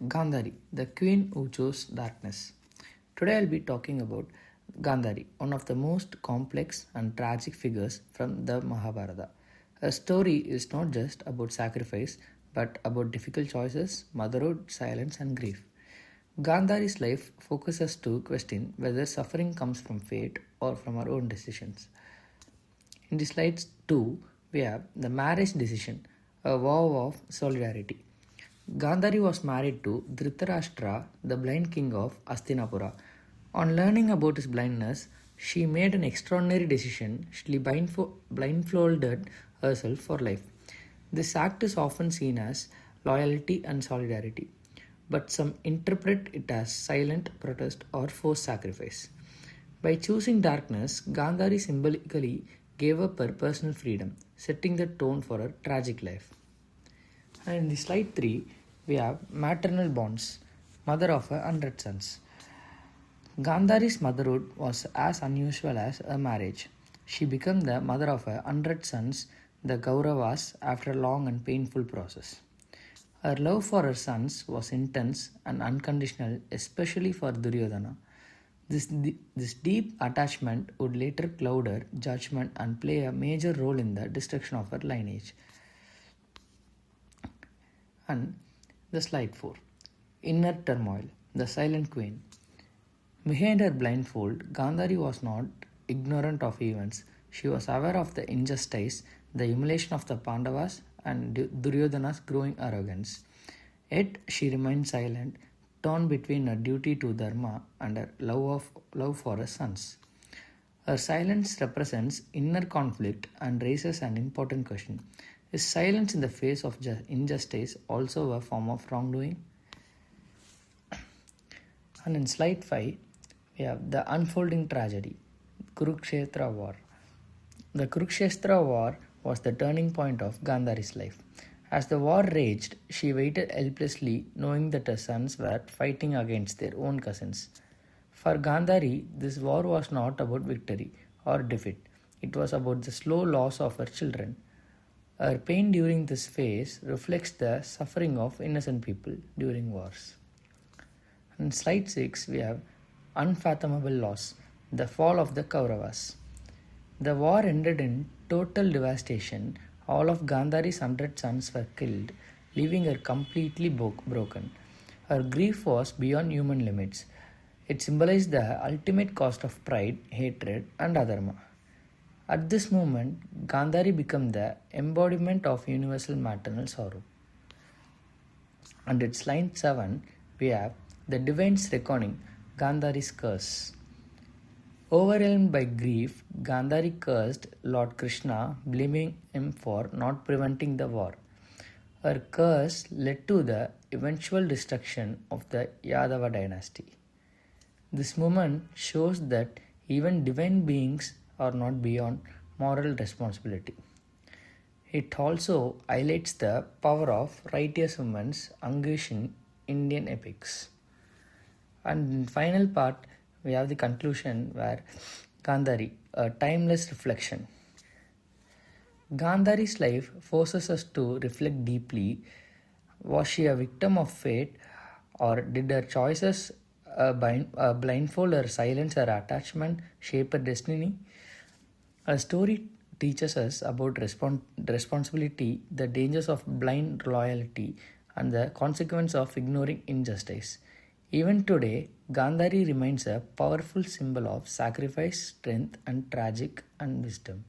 Gandhari, the queen who chose darkness. Today I'll be talking about Gandhari, one of the most complex and tragic figures from the Mahabharata. Her story is not just about sacrifice but about difficult choices, motherhood, silence, and grief. Gandhari's life focuses to question whether suffering comes from fate or from our own decisions. In the slides 2, we have the marriage decision, a vow of solidarity. Gandhari was married to Dhritarashtra, the blind king of Hastinapura. On learning about his blindness, she made an extraordinary decision. She blindfolded herself for life. This act is often seen as loyalty and solidarity, but some interpret it as silent protest or forced sacrifice. By choosing darkness, Gandhari symbolically gave up her personal freedom, setting the tone for her tragic life. And in the slide 3, we have maternal bonds, mother of 100 sons. Gandhari's motherhood was as unusual as her marriage. She became the mother of 100 sons, the Kauravas, after a long and painful process. Her love for her sons was intense and unconditional, especially for Duryodhana. This deep attachment would later cloud her judgment and play a major role in the destruction of her lineage. And the slide 4. Inner turmoil, the silent queen. Behind her blindfold, Gandhari was not ignorant of events. She was aware of the injustice, the humiliation of the Pandavas, and Duryodhana's growing arrogance. Yet she remained silent, torn between her duty to Dharma and her love for her sons. Her silence represents inner conflict and raises an important question. Is silence in the face of injustice also a form of wrongdoing? And in slide 5, we have the unfolding tragedy, Kurukshetra War. The Kurukshetra War was the turning point of Gandhari's life. As the war raged, she waited helplessly, knowing that her sons were fighting against their own cousins. For Gandhari, this war was not about victory or defeat. It was about the slow loss of her children. Her pain during this phase reflects the suffering of innocent people during wars. In slide 6, we have unfathomable loss, the fall of the Kauravas. The war ended in total devastation. All of Gandhari's 100 sons were killed, leaving her completely broken. Her grief was beyond human limits. It symbolized the ultimate cost of pride, hatred, and adharma. At this moment, Gandhari became the embodiment of universal maternal sorrow. And at slide 7, we have the divine's reckoning, Gandhari's curse. Overwhelmed by grief, Gandhari cursed Lord Krishna, blaming him for not preventing the war. Her curse led to the eventual destruction of the Yadava dynasty. This moment shows that even divine beings are not beyond moral responsibility. It also highlights the power of righteous women's anguish in Indian epics. And in the final part, we have the conclusion where Gandhari, a timeless reflection. Gandhari's life forces us to reflect deeply. Was she a victim of fate, or did her choices blindfold her silence, her attachment, shape her destiny? Her story teaches us about responsibility, the dangers of blind loyalty, and the consequence of ignoring injustice. Even today, Gandhari remains a powerful symbol of sacrifice, strength, and tragic and wisdom.